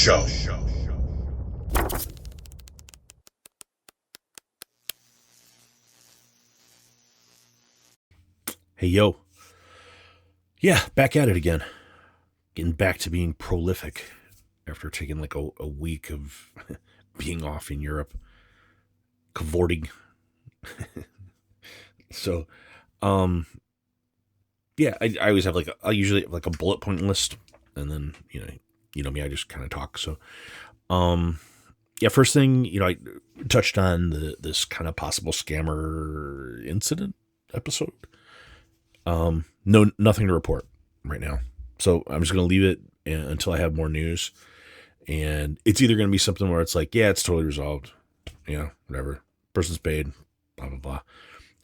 Show. Hey, yo. Yeah, back at it again. Getting back to being prolific after taking like a week of being off in Europe, cavorting. So, um, yeah, I always have I usually have like a bullet point list, and then you know me, I just kind of talk. So, um, yeah, first thing, I touched on this kind of possible scammer incident episode. No, nothing to report right now. So I'm just going to leave it until I have more news. And it's either going to be something where it's like, yeah, it's totally resolved. Whatever. Person's paid, blah, blah,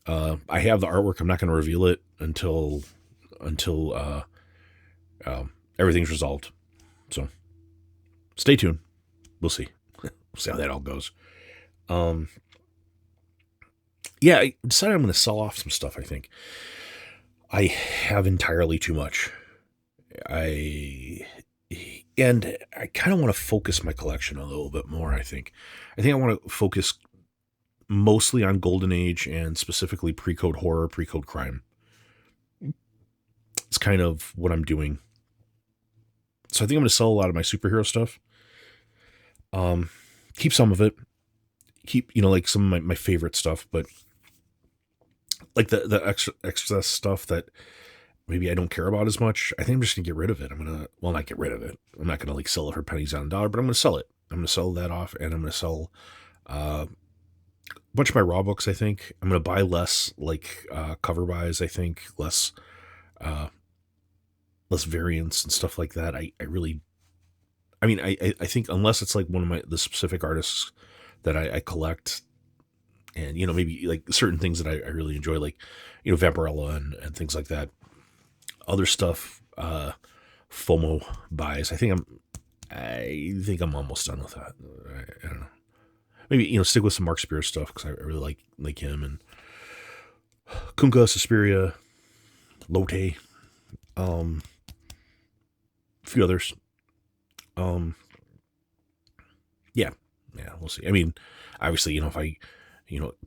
blah. I have the artwork. I'm not going to reveal it until everything's resolved. So stay tuned. We'll see. We'll see how that all goes. Yeah, I decided I'm going to sell off some stuff, I think. I have entirely too much. I kind of want to focus my collection a little bit more, I think. I want to focus mostly on Golden Age and specifically pre-code horror, pre-code crime. It's kind of what I'm doing. So I think I'm going to sell a lot of my superhero stuff. Keep some of it. Keep, like some of my favorite stuff, but like the excess stuff that maybe I don't care about as much, I think I'm just going to get rid of it. Not get rid of it. I'm not going to sell it for pennies on a dollar, but I'm going to sell it. I'm going to sell that off, and I'm going to sell a bunch of my raw books, I think. I'm going to buy less cover buys, I think, less variants and stuff like that. I think unless it's like one of the specific artists that I collect, and, maybe like certain things that I really enjoy, like, Vampirella and things like that. Other stuff, FOMO buys. I think I'm almost done with that. I don't know. Maybe, stick with some Mark Spears stuff because I really like him, and Chonko, Suspiria, Lotte, a few others. Yeah, we'll see. I mean, obviously, if I,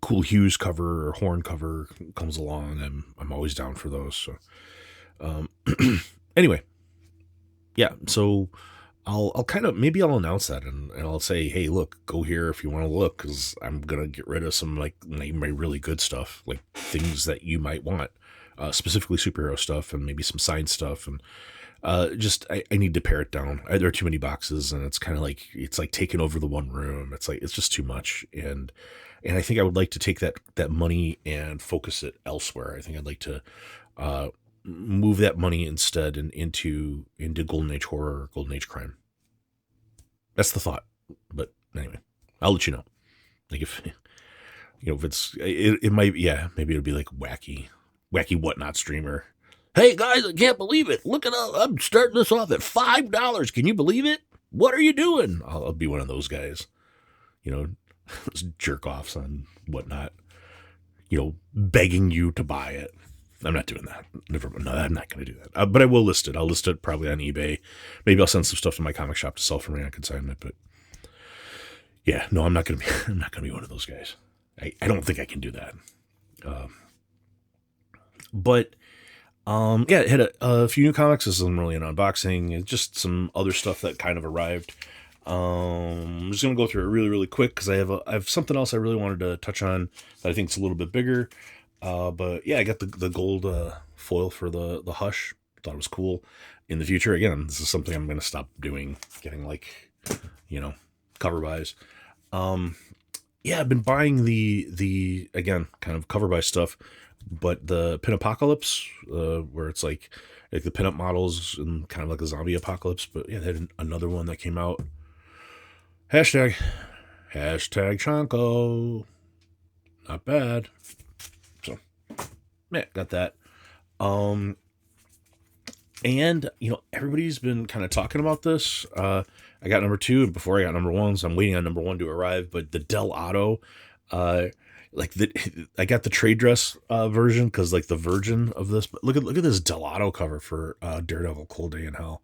Cool Hues cover or Horn cover comes along, I'm always down for those. So, anyway, yeah. So I'll kind of, maybe I'll announce that and I'll say, hey, look, go here if you want to look, because I'm gonna get rid of some my really good stuff, like things that you might want, specifically superhero stuff and maybe some science stuff, and I need to pare it down. There are too many boxes, and it's kind of it's like taking over the one room. It's just too much, and I think I would like to take that money and focus it elsewhere. I think I'd like to move that money instead into Golden Age horror, Golden Age crime. That's the thought. But anyway, I'll let you know. Like if it might, yeah, maybe it'll be like wacky whatnot streamer. Hey guys, I can't believe it. Look at I'm starting this off at $5. Can you believe it? What are you doing? I'll be one of those guys. Those jerk offs on whatnot. Begging you to buy it. I'm not doing that. No, I'm not going to do that. But I will list it. I'll list it probably on eBay. Maybe I'll send some stuff to my comic shop to sell for me on consignment. But yeah, no, I'm not going to be one of those guys. I don't think I can do that. Yeah, it had a few new comics. This isn't really an unboxing. It's just some other stuff that kind of arrived. I'm just going to go through it really, really quick because I have something else I really wanted to touch on that I think is a little bit bigger. But yeah, I got the gold foil for the Hush. Thought it was cool. In the future, again, this is something I'm going to stop doing, getting cover buys. Yeah, I've been buying the again, kind of cover buy stuff, but the Pin Apocalypse, where it's like the pinup models and kind of like a zombie apocalypse. But yeah, they had another one that came out. Hashtag Chonko. Not bad. So, yeah, got that. And, everybody's been kind of talking about this. I got number 2, and before I got number 1, so I'm waiting on number 1 to arrive. But the Del Otto, I got the trade dress version because the virgin of this. But look at this Del Otto cover for Daredevil: Cold Day in Hell.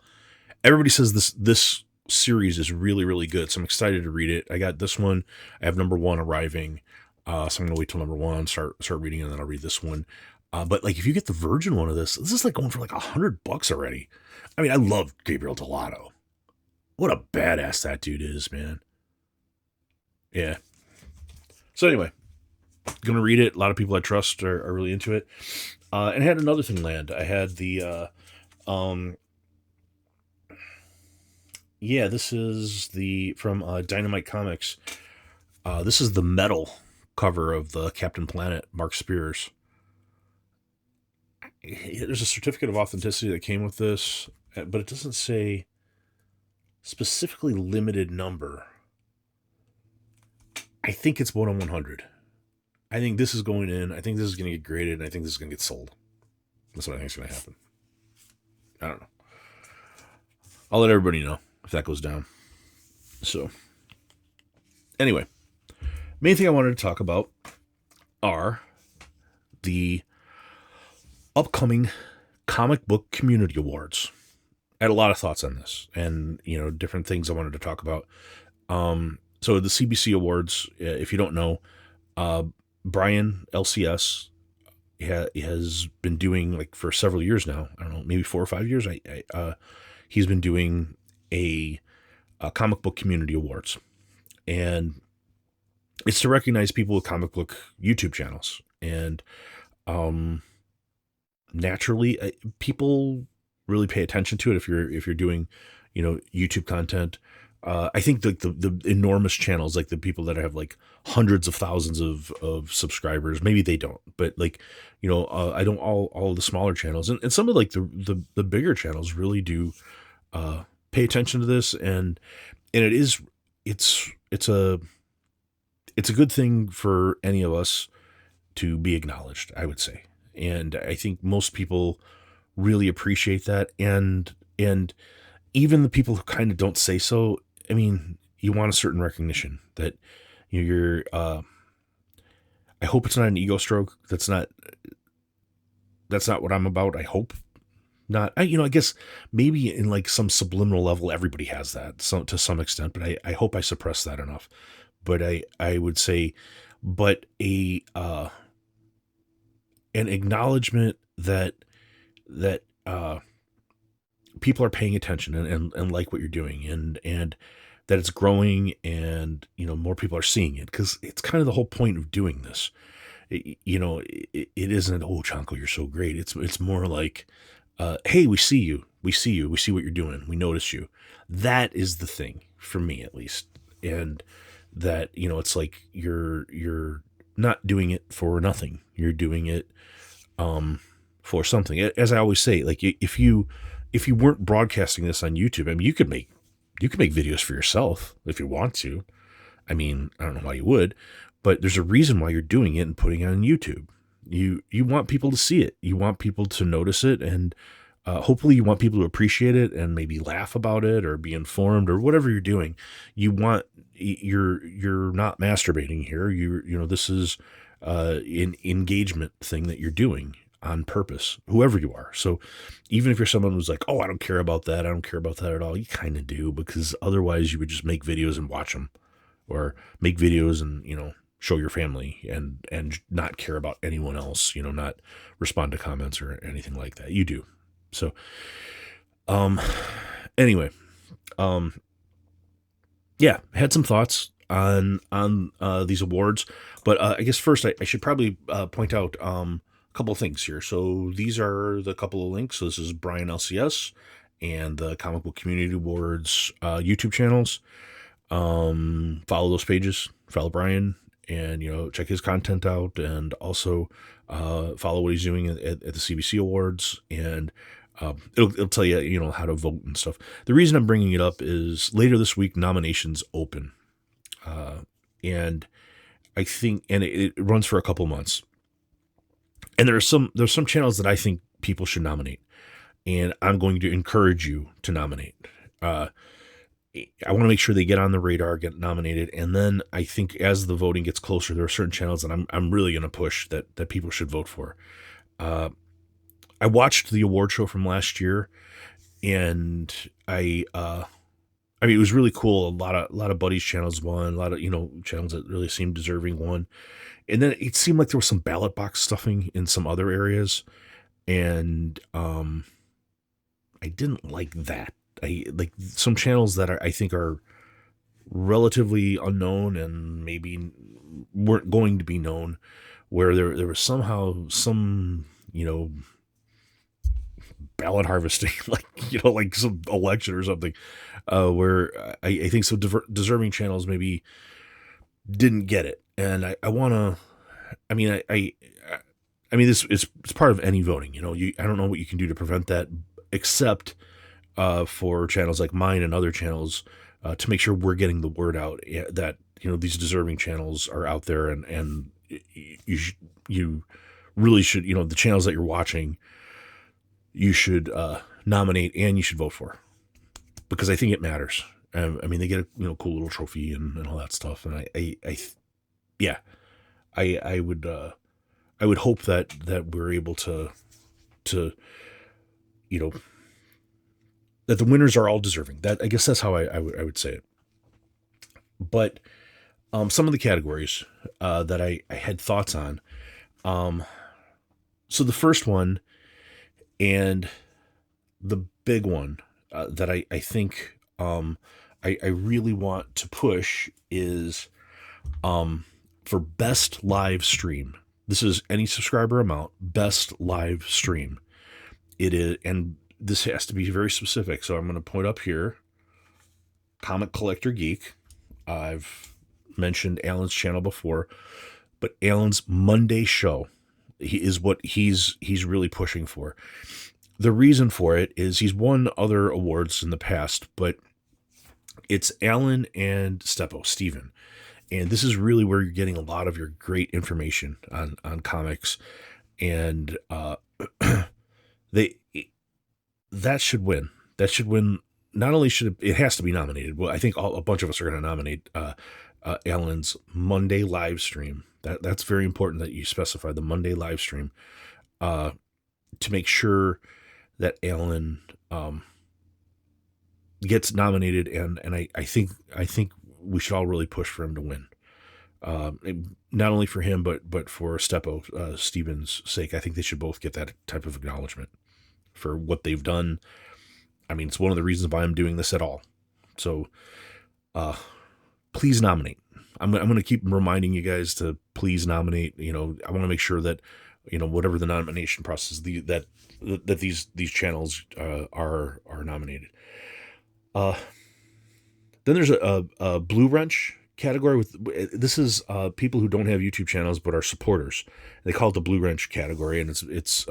Everybody says this series is really, really good. So I'm excited to read it. I got this one. I have number one arriving. So I'm gonna wait till number one, start reading it, and then I'll read this one. But like, if you get the Virgin one of this is like going for like $100 already. I mean, I love Gabriel Delato. What a badass that dude is, man. Yeah. So anyway, gonna read it. A lot of people I trust are really into it. And I had another thing land. I had the yeah, this is the from Dynamite Comics. This is the metal cover of the Captain Planet Mark Spears. There's a certificate of authenticity that came with this, but it doesn't say specifically limited number. I think it's 1 on 100. I think this is going in. I think this is going to get graded, and I think this is going to get sold. That's what I think is going to happen. I don't know. I'll let everybody know if that goes down. So, anyway, main thing I wanted to talk about are the upcoming comic book community awards. I had a lot of thoughts on this, and different things I wanted to talk about. So the CBC Awards, if you don't know, Brian LCS has been doing, like, for several years now. I don't know, maybe 4 or 5 years. He's been doing a comic book community awards, and it's to recognize people with comic book YouTube channels. And naturally, people really pay attention to it if you're doing YouTube content. I think the enormous channels, like the people that have like hundreds of thousands of subscribers, maybe they don't, but like, I don't, all the smaller channels and some of like the bigger channels really do pay attention to this. And it's a good thing for any of us to be acknowledged, I would say. And I think most people really appreciate that. And even the people who kind of don't say so, I mean, you want a certain recognition that you're, I hope it's not an ego stroke. That's not what I'm about. I hope not. I guess maybe in like some subliminal level, everybody has that to some extent, but I hope I suppress that enough. But I would say, but an acknowledgement that people are paying attention and like what you're doing, and that it's growing, and more people are seeing it, because it's kind of the whole point of doing this. It isn't, oh, Chonko, you're so great. It's more like, hey, we see you, we see what you're doing, we notice you. That is the thing for me, at least. And that it's like you're not doing it for nothing. You're doing it for something. As I always say, like, if you weren't broadcasting this on YouTube, I mean, you could make videos for yourself if you want to. I mean, I don't know why you would, but there's a reason why you're doing it and putting it on YouTube. You want people to see it. You want people to notice it, and hopefully you want people to appreciate it and maybe laugh about it or be informed or whatever you're doing. You're not masturbating here. This is an engagement thing that you're doing on purpose, whoever you are. So even if you're someone who's like, oh, I don't care about that at all, you kind of do, because otherwise you would just make videos and watch them, or make videos and show your family and not care about anyone else, not respond to comments or anything like that. You do. So anyway, yeah, I had some thoughts on these awards, but I guess first I should probably point out a couple of things here. So these are the couple of links. So this is Brian LCS and the Comic Book Community Awards YouTube channels. Follow those pages, follow Brian, and check his content out, and also follow what he's doing at the CBC Awards, and it'll tell you how to vote and stuff. The reason I'm bringing it up is later this week nominations open, and I think it runs for a couple months. And there's some channels that I think people should nominate, and I'm going to encourage you to nominate. I want to make sure they get on the radar, get nominated, and then I think as the voting gets closer, there are certain channels that I'm really going to push that people should vote for. I watched the award show from last year, and I I mean, it was really cool. A lot of buddies channels won. A lot of channels that really seemed deserving won. And then it seemed like there was some ballot box stuffing in some other areas, and I didn't like that. I like some channels that I think are relatively unknown and maybe weren't going to be known, where there was somehow some ballot harvesting, like like some election or something, where I think some deserving channels maybe didn't get it, and I want to. I mean, I mean, this it's part of any voting. I don't know what you can do to prevent that, except for channels like mine and other channels, to make sure we're getting the word out, that these deserving channels are out there, and you really should, the channels that you're watching, you should nominate and you should vote for, because I think it matters. I mean, they get a cool little trophy and all that stuff, and yeah, I would hope that we're able to you know that the winners are all deserving. That, I guess, that's how I would say it. But some of the categories that I had thoughts on. Um, so the first one, and the big one, that I think, I really want to push is, for best live stream. This is any subscriber amount, best live stream. It is, and this has to be very specific. So I'm going to point up here, Comic Collector Geek. I've mentioned Alan's channel before, but Alan's Monday show is what he's really pushing for. The reason for it is he's won other awards in the past, but it's Alan and Steven. And this is really where you're getting a lot of your great information on comics. And they that should win. That should win. Not only should it has to be nominated. Well, I think a bunch of us are going to nominate Alan's Monday live stream. That's very important that you specify the Monday live stream, to make sure that Alan gets nominated, and I think we should all really push for him to win. Not only for him, but for Steven's sake. I think they should both get that type of acknowledgement for what they've done. I mean, it's one of the reasons why I'm doing this at all. So, please nominate. I'm going to keep reminding you guys to please nominate. I want to make sure that, whatever the nomination process, that these channels are nominated. Then there's a Blue Wrench category. This is people who don't have YouTube channels but are supporters. They call it the Blue Wrench category, and it's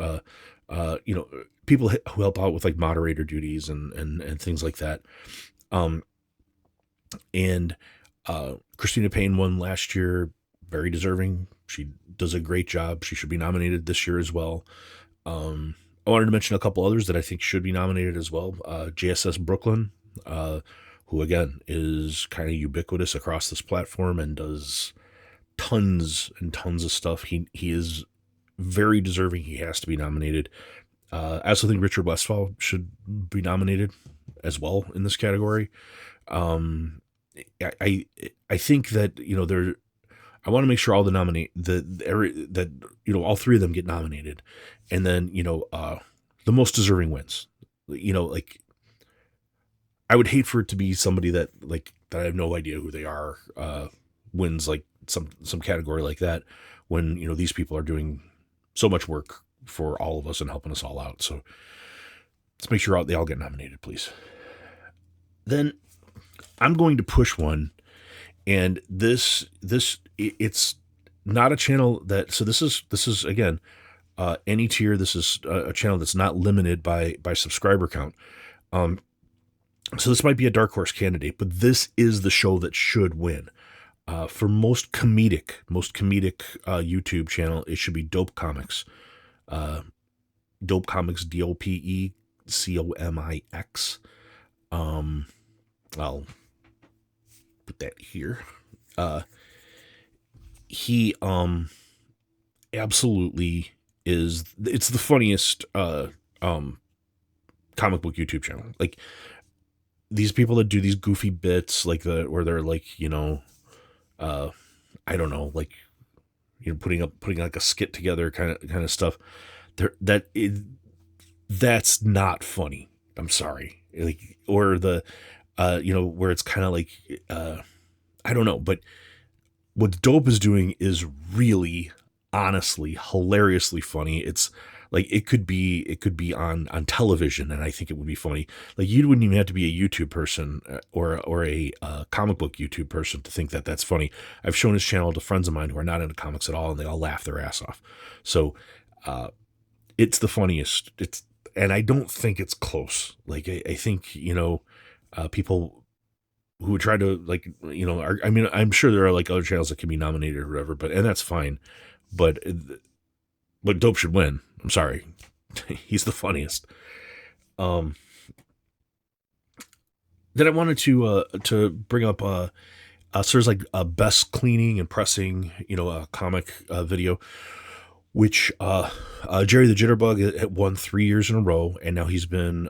people who help out with like moderator duties and things like that. And Christina Payne won last year, very deserving. She does a great job. She should be nominated this year as well. I wanted to mention a couple others that I think should be nominated as well. JSS Brooklyn, who again is kind of ubiquitous across this platform and does tons and tons of stuff. He is very deserving. He has to be nominated. I also think Richard Westphal should be nominated as well in this category. I think that I want to make sure all the all three of them get nominated, and then the most deserving wins. Like, I would hate for it to be somebody that I have no idea who they are, wins like some category like that, when these people are doing so much work for all of us and helping us all out. So let's make sure they all get nominated, please. Then I'm going to push one, and it's not a channel that. So this is again, any tier. This is a channel that's not limited by subscriber count. So this might be a dark horse candidate, but this is the show that should win. For most comedic YouTube channel, it should be Dope Comics. Dope Comics, DOPECOMIX. I'll put that here. He absolutely is. It's the funniest comic book YouTube channel. Like, these people that do these goofy bits like the where they're like, uh I don't know, like, putting like a skit together kind of stuff. That's not funny. I'm sorry. Like, or the where it's kind of like, I don't know, but what Dope is doing is really, honestly, hilariously funny. It's like it could be on television, and I think it would be funny. Like, you wouldn't even have to be a YouTube person, or a comic book YouTube person to think that that's funny. I've shown his channel to friends of mine who are not into comics at all, and they all laugh their ass off. So, uh, it's the funniest. And I don't think it's close. Like, I think, people who try to, like, I mean, I'm sure there are like other channels that can be nominated or whatever, and that's fine. But Dope should win. I'm sorry, he's the funniest. Um, then I wanted to bring up, so there's like a best cleaning and pressing, a comic video, which Jerry the Jitterbug had won 3 years in a row, and now he's been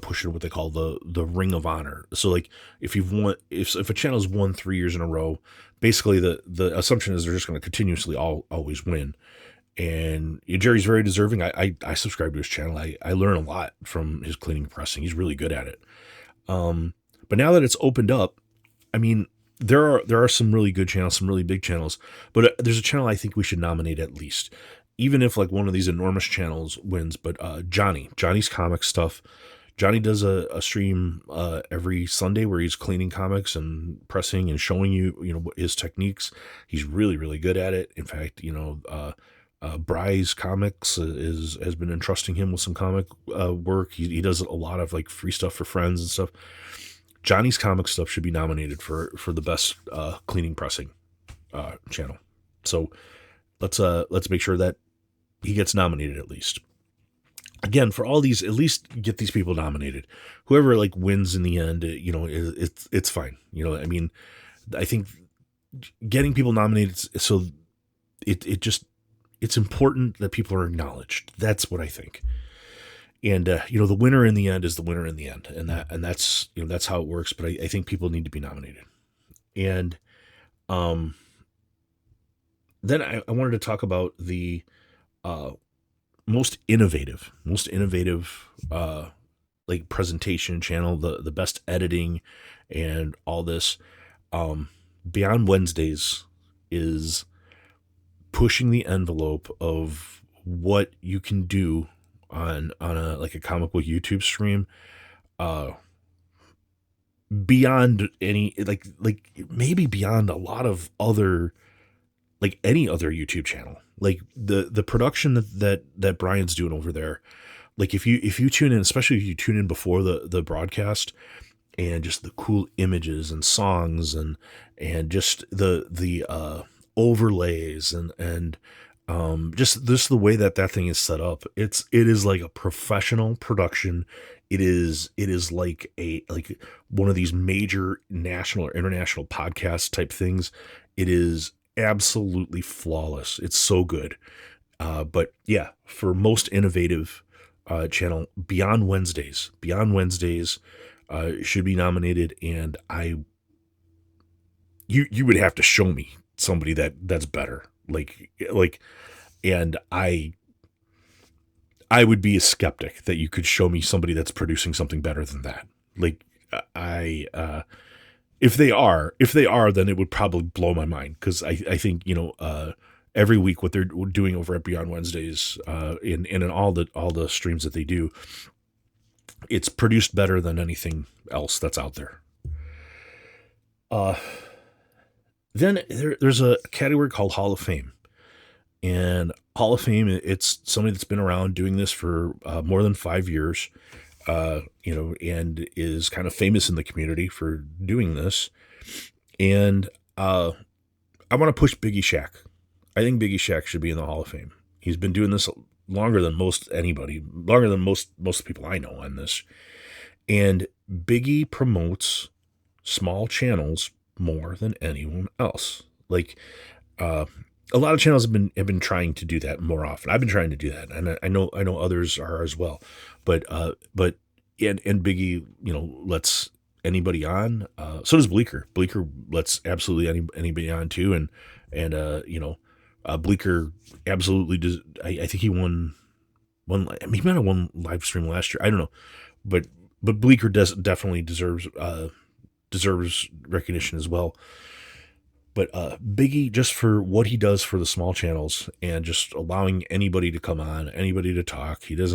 pushing what they call the Ring of Honor. So, like, if a channel's won 3 years in a row, basically the assumption is they're just going to continuously always win. And Jerry's very deserving. I subscribe to his channel. I learn a lot from his cleaning and pressing. He's really good at it. But now that it's opened up, I mean, there are some really good channels, some really big channels, but there's a channel I think we should nominate at least, even if like one of these enormous channels wins. But Johnny's comic stuff. Johnny does a stream every Sunday where he's cleaning comics and pressing and showing you his techniques. He's really, really good at it. In fact, Bry's Comics has been entrusting him with some comic work. He does a lot of like free stuff for friends and stuff. Johnny's comic stuff should be nominated for the best cleaning pressing channel. So let's make sure that he gets nominated at least. Again, for all these, at least get these people nominated. Whoever like wins in the end, it's fine. I mean, I think getting people nominated, so it's important that people are acknowledged. That's what I think. And the winner in the end is the winner in the end, and that's how it works. But I think people need to be nominated. And then I wanted to talk about the most innovative like presentation channel, the best editing and all this. Beyond Wednesdays is pushing the envelope of what you can do on a like a comic book YouTube stream, beyond any like maybe beyond a lot of other, like any other YouTube channel. Like the production that Brian's doing over there. Like, if you tune in, especially if you tune in before the broadcast, and just the cool images and songs and just the overlays and just the way that thing is set up, it is like a professional production. It is like one of these major national or international podcast type things. It is absolutely flawless. It's so good. But yeah, for most innovative channel, Beyond Wednesdays should be nominated. And you would have to show me somebody that's better. And I would be a skeptic that you could show me somebody that's producing something better than that. Like, if they are, then it would probably blow my mind. Cause I think, every week what they're doing over at Beyond Wednesdays, in all the streams that they do, it's produced better than anything else that's out there. Then there's a category called Hall of Fame. And Hall of Fame, it's somebody that's been around doing this for more than 5 years, and is kind of famous in the community for doing this. And I want to push Biggie Shack. I think Biggie Shack should be in the Hall of Fame. He's been doing this longer than most people I know on this. And Biggie promotes small channels more than anyone else. Like, a lot of channels have been trying to do that more often. I've been trying to do that, and I know others are as well. But and Biggie, lets anybody on. So does Bleecker. Bleecker lets absolutely anybody on too, and Bleecker absolutely does. I think he won one. I mean, he might have won live stream last year. I don't know, but Bleecker definitely deserves recognition as well. But Biggie, just for what he does for the small channels and just allowing anybody to come on, anybody to talk. He's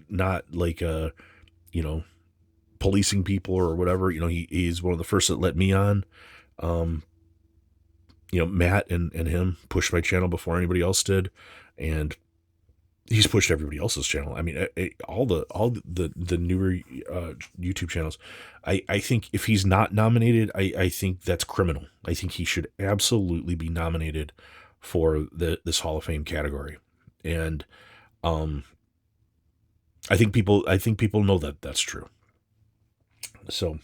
not like you know, policing people or whatever. He's one of the first that let me on. Um, Matt and him pushed my channel before anybody else did, and he's pushed everybody else's channel. I mean, all the newer YouTube channels. I think if he's not nominated, I think that's criminal. I think he should absolutely be nominated for this Hall of Fame category, and I think people know that that's true. So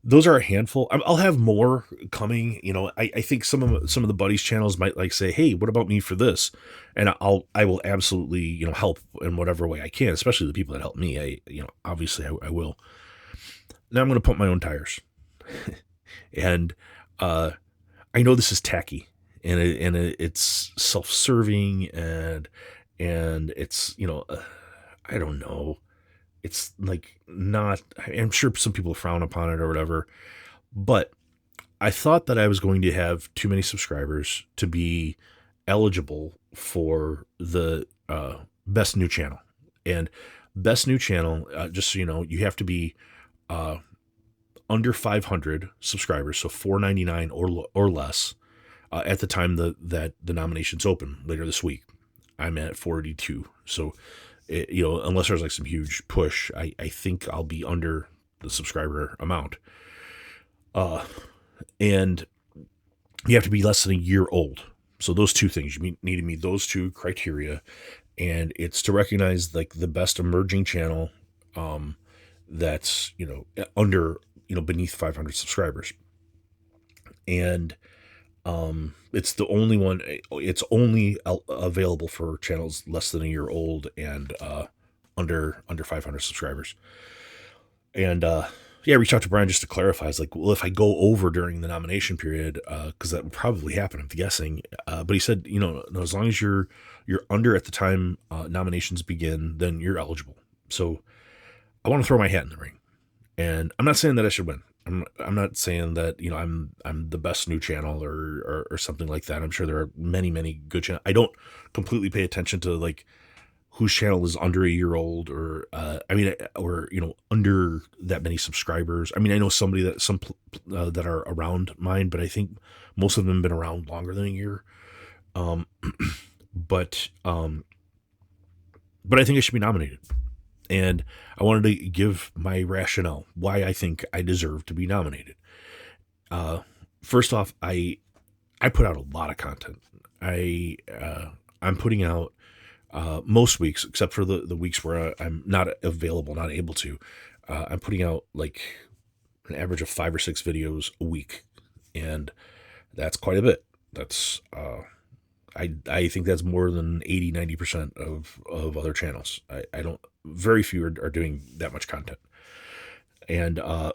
those are a handful. I'll have more coming. I think some of the buddies channels might like say, "Hey, what about me for this?" And I will absolutely help in whatever way I can, especially the people that help me. Obviously I will. Now I'm going to pump my own tires, and I know this is tacky, and it's self-serving, and it's I don't know. It's like not, I'm sure some people frown upon it or whatever, but I thought that I was going to have too many subscribers to be eligible for the best new channel. And best new channel, just so you know, you have to be under 500 subscribers, so 499 or less at the time that the nominations open later this week. I'm at 482, so unless there's like some huge push, I think I'll be under the subscriber amount. And you have to be less than a year old. So those two things, you need to meet those two criteria, and it's to recognize like the best emerging channel, that's under beneath 500 subscribers, and it's the only one. It's only available for channels less than a year old and under 500 subscribers. And yeah, I reached out to Brian just to clarify. It's like, well, if I go over during the nomination period, because that would probably happen, I'm guessing. But he said, no, as long as you're under at the time nominations begin, then you're eligible. So I want to throw my hat in the ring, and I'm not saying that I should win. I'm not saying that I'm the best new channel or something like that. I'm sure there are many good channels. I don't completely pay attention to like whose channel is under a year old or under that many subscribers. I mean, I know some that are around mine, but I think most of them have been around longer than a year. But I think I should be nominated. And I wanted to give my rationale why I think I deserve to be nominated. First off, I put out a lot of content. I'm putting out most weeks, except for the weeks where I'm not available, not able to. I'm putting out like an average of 5 or 6 videos a week, and that's quite a bit. That's I think that's more than 80-90% of other channels. I don't. Very few are doing that much content, and and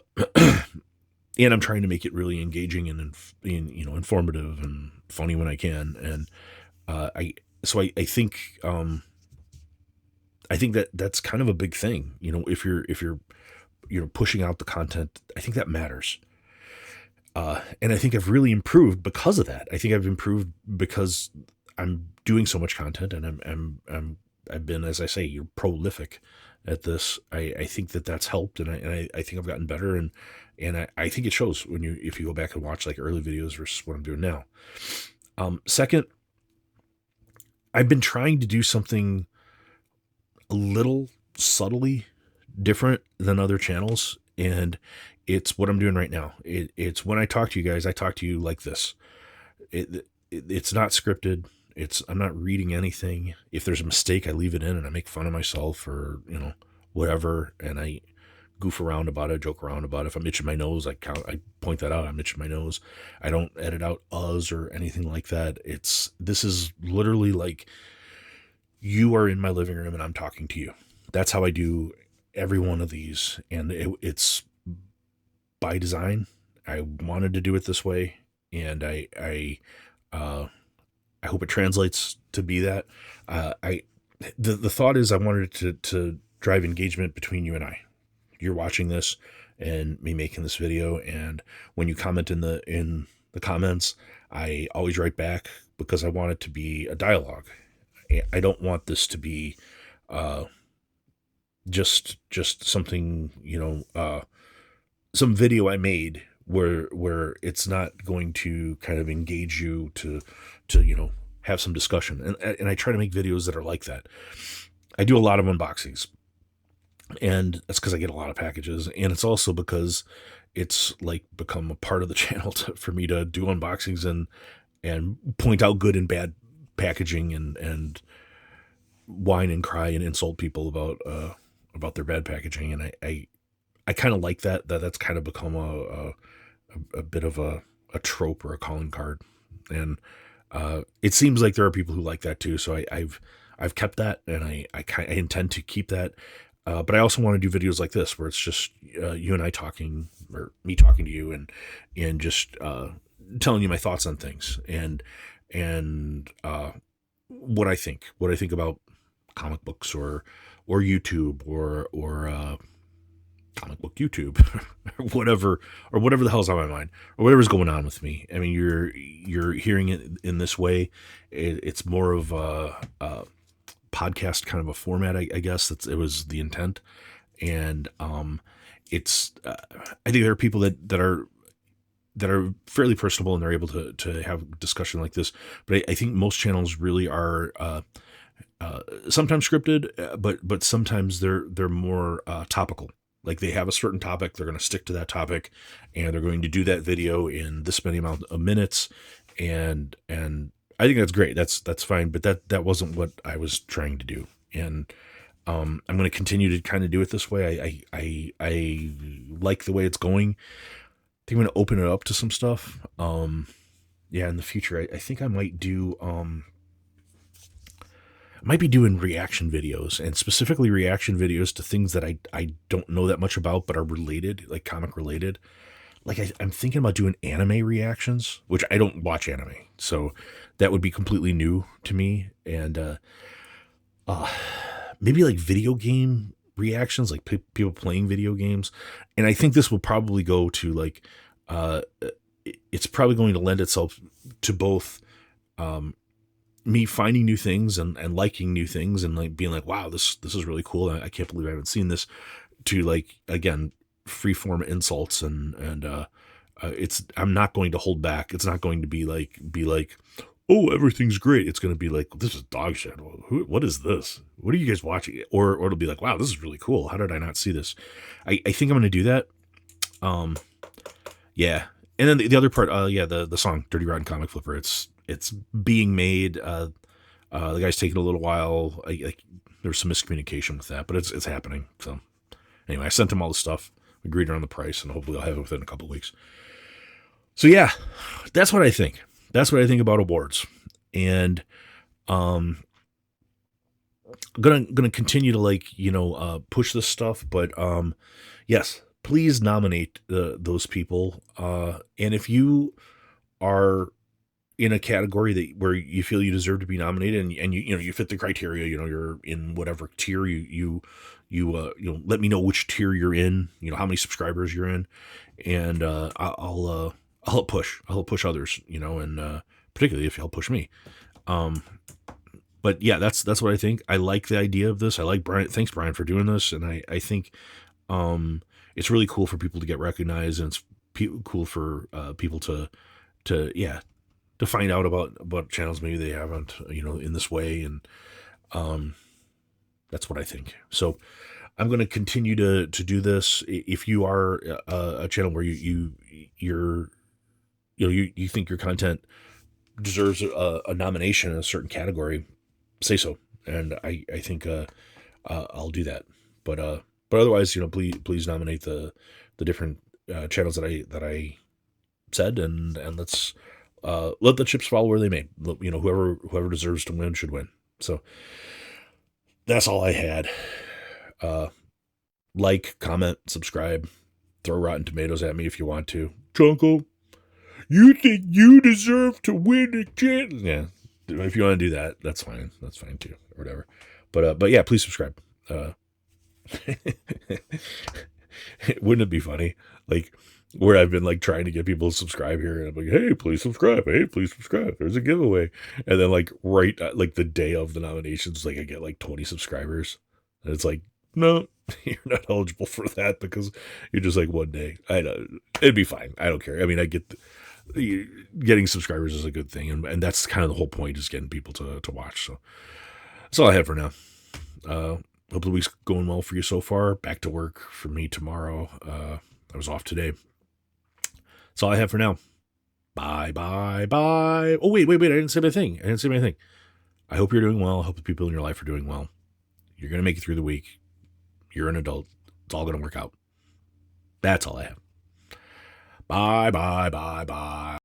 I'm trying to make it really engaging and informative and funny when I can. And I think that's kind of a big thing. If you're pushing out the content, I think that matters. And I think I've really improved because of that. I think I've improved because I'm doing so much content, and I've been, as I say, you're prolific at this. I think that's helped, and I think I've gotten better, and I think it shows if you go back and watch like early videos versus what I'm doing now. Second, I've been trying to do something a little subtly different than other channels, and it's what I'm doing right now. It's when I talk to you guys, I talk to you like this. It's not scripted. I'm not reading anything. If there's a mistake, I leave it in and I make fun of myself or, whatever. And I goof around about it, joke around about it. If I'm itching my nose, I point that out. I'm itching my nose. I don't edit out uhs or anything like that. This is literally like you are in my living room and I'm talking to you. That's how I do every one of these, and it's by design. I wanted to do it this way, and uh, I hope it translates to be that. I the thought is I wanted it to drive engagement between you and I. You're watching this and me making this video, and when you comment in the comments, I always write back because I want it to be a dialogue. I don't want this to be uh, just something, some video I made where it's not going to kind of engage you to have some discussion. And I try to make videos that are like that. I do a lot of unboxings, and that's because I get a lot of packages, and it's also because it's like become a part of the channel for me to do unboxings and point out good and bad packaging and whine and cry and insult people about their bad packaging. And I kind of like that's kind of become a bit of a trope or a calling card. And it seems like there are people who like that too. So I've kept that, and I intend to keep that. But I also want to do videos like this where it's just you and I talking, or me talking to you, and just telling you my thoughts on things and what I think about comic books or YouTube or comic book YouTube or whatever the hell's on my mind or whatever's going on with me. I mean, you're hearing it in this way. It's more of a podcast kind of a format, I guess. It was the intent. And it's I think there are people that are fairly personable, and they're able to have discussion like this. But I think most channels really are sometimes scripted, but sometimes they're more topical. Like they have a certain topic, they're going to stick to that topic, and they're going to do that video in this many amount of minutes, and I think that's great. That's fine, but that wasn't what I was trying to do, and I'm going to continue to kind of do it this way. I like the way it's going. I think I'm going to open it up to some stuff. In the future, I think I might do might be doing reaction videos, and specifically reaction videos to things that I don't know that much about but are related, like comic related. Like I'm thinking about doing anime reactions, which I don't watch anime, so that would be completely new to me. And maybe like video game reactions, like people playing video games. And I think this will probably go to like it's probably going to lend itself to both me finding new things and liking new things and like being like, wow, this is really cool. I can't believe I haven't seen this, to like, again, freeform insults and it's, I'm not going to hold back. It's not going to be like, oh, everything's great. It's going to be like, this is dog shit. What is this? What are you guys watching? Or it'll be like, wow, this is really cool. How did I not see this? I think I'm going to do that. Yeah. And then the other part, the song Dirty Rotten Comic Flipper, it's being made. The guy's taking a little while. There's some miscommunication with that, but it's happening. So anyway, I sent him all the stuff, agreed on the price, and hopefully I'll have it within a couple of weeks. So yeah, that's what I think. That's what I think about awards. And gonna continue to push this stuff, but yes, please nominate those people. And if you are in a category where you feel you deserve to be nominated, and you fit the criteria, you're in whatever tier you let me know which tier you're in, how many subscribers you're in, and I'll help push others, and particularly if you help push me. But yeah, that's what I think. I like the idea of this. I like Brian. Thanks, Brian, for doing this. And I think it's really cool for people to get recognized, and it's cool for people to find out about channels maybe they haven't, in this way. And that's what I think. So I'm going to continue to do this. If you are a channel where you think your content deserves a nomination in a certain category, say so, and I think I'll do that. But otherwise, please nominate the different channels that I said, and let's let the chips fall where they may. Whoever deserves to win should win. So that's all I had. Uh, like, comment, subscribe, throw Rotten Tomatoes at me if you want to. Chonko, you think you deserve to win a chance? Yeah, if you want to do that, that's fine. That's fine too, or whatever. But yeah, please subscribe. Uh, wouldn't it be funny? Like, where I've been like trying to get people to subscribe here, and I'm like, hey, please subscribe. Hey, please subscribe. There's a giveaway. And then like like the day of the nominations, like I get like 20 subscribers. And it's like, no, you're not eligible for that because you're just like one day. I know it'd be fine. I don't care. I mean, I get getting subscribers is a good thing, and that's kind of the whole point, is getting people to watch. So that's all I have for now. Hope the week's going well for you so far. Back to work for me tomorrow. I was off today. That's all I have for now. Bye, bye, bye. Oh, wait. I didn't say my thing. I hope you're doing well. I hope the people in your life are doing well. You're going to make it through the week. You're an adult. It's all going to work out. That's all I have. Bye, bye, bye, bye.